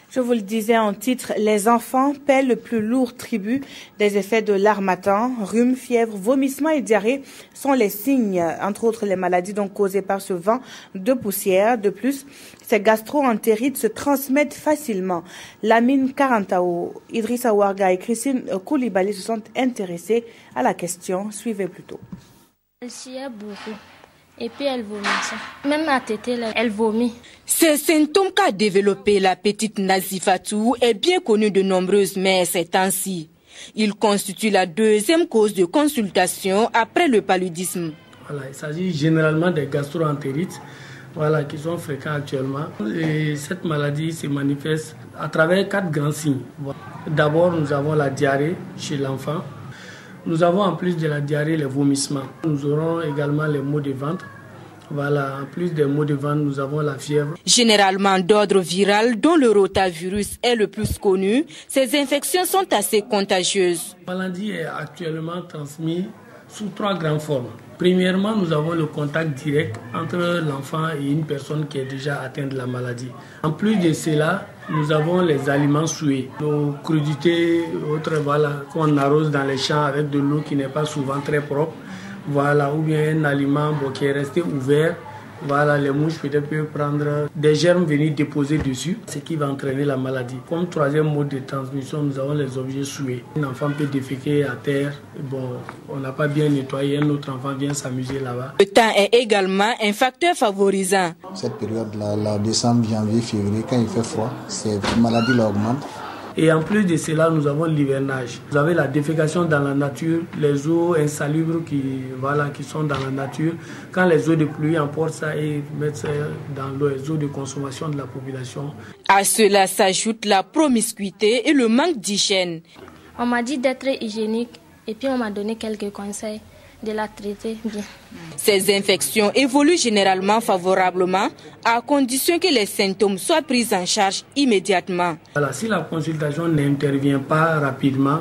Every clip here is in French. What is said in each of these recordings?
Je vous le disais en titre, les enfants paient le plus lourd tribut des effets de l'harmattan. Rhume, fièvre, vomissement et diarrhée sont les signes, entre autres les maladies donc causées par ce vent de poussière. De plus, ces gastro-entérites se transmettent facilement. Lamine Karantao, Idrissa Ouarga et Christine Koulibaly se sont intéressés à la question. Suivez plutôt. Elle chiait beaucoup. Et puis elle vomissait. Même à tétée, elle vomit. Ce symptôme qu'a développé la petite Nazifatou est bien connu de nombreuses mères ces temps-ci. Il constitue la deuxième cause de consultation après le paludisme. Voilà, il s'agit généralement des gastro-entérites qui sont fréquents actuellement. Et cette maladie se manifeste à travers 4 grands signes. D'abord, nous avons la diarrhée chez l'enfant. Nous avons en plus de la diarrhée les vomissements. Nous aurons également les maux de ventre. En plus des maux de ventre, nous avons la fièvre. Généralement d'ordre viral, dont le rotavirus est le plus connu, ces infections sont assez contagieuses. La maladie est actuellement transmise sous 3 grandes formes. Premièrement, nous avons le contact direct entre l'enfant et une personne qui est déjà atteinte de la maladie. En plus de cela, nous avons les aliments souillés, nos crudités, autres qu'on arrose dans les champs avec de l'eau qui n'est pas souvent très propre, ou bien un aliment qui est resté ouvert. Les mouches peut-être peuvent prendre des germes venir déposer dessus, ce qui va entraîner la maladie. Comme troisième mode de transmission, nous avons les objets souillés. Un enfant peut déféquer à terre, on n'a pas bien nettoyé, un autre enfant vient s'amuser là-bas. Le temps est également un facteur favorisant. Cette période-là, la décembre, janvier, février, quand il fait froid, cette maladie l'augmente. Et en plus de cela, nous avons l'hivernage. Vous avez la défécation dans la nature, les eaux insalubres qui sont dans la nature. Quand les eaux de pluie emportent ça et mettent ça dans les eaux de consommation de la population. À cela s'ajoute la promiscuité et le manque d'hygiène. On m'a dit d'être hygiénique et puis on m'a donné quelques conseils de la traiter bien. Ces infections évoluent généralement favorablement à condition que les symptômes soient pris en charge immédiatement. Si la consultation n'intervient pas rapidement,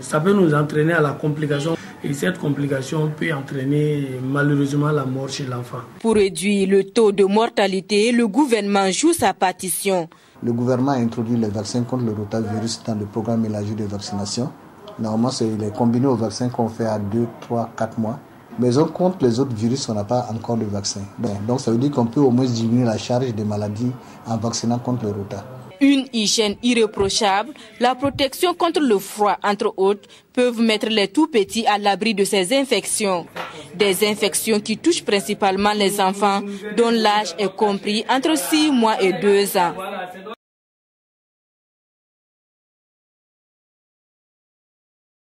ça peut nous entraîner à la complication. Et cette complication peut entraîner malheureusement la mort chez l'enfant. Pour réduire le taux de mortalité, le gouvernement joue sa partition. Le gouvernement a introduit les vaccins contre le rotavirus dans le programme élargi de vaccination. Normalement, c'est les combinés aux vaccins qu'on fait à 2, 3, 4 mois. Mais contre les autres virus, on n'a pas encore de vaccin. Donc ça veut dire qu'on peut au moins diminuer la charge des maladies en vaccinant contre le rota. Une hygiène irréprochable, la protection contre le froid, entre autres, peuvent mettre les tout-petits à l'abri de ces infections. Des infections qui touchent principalement les enfants, dont l'âge est compris entre 6 mois et 2 ans.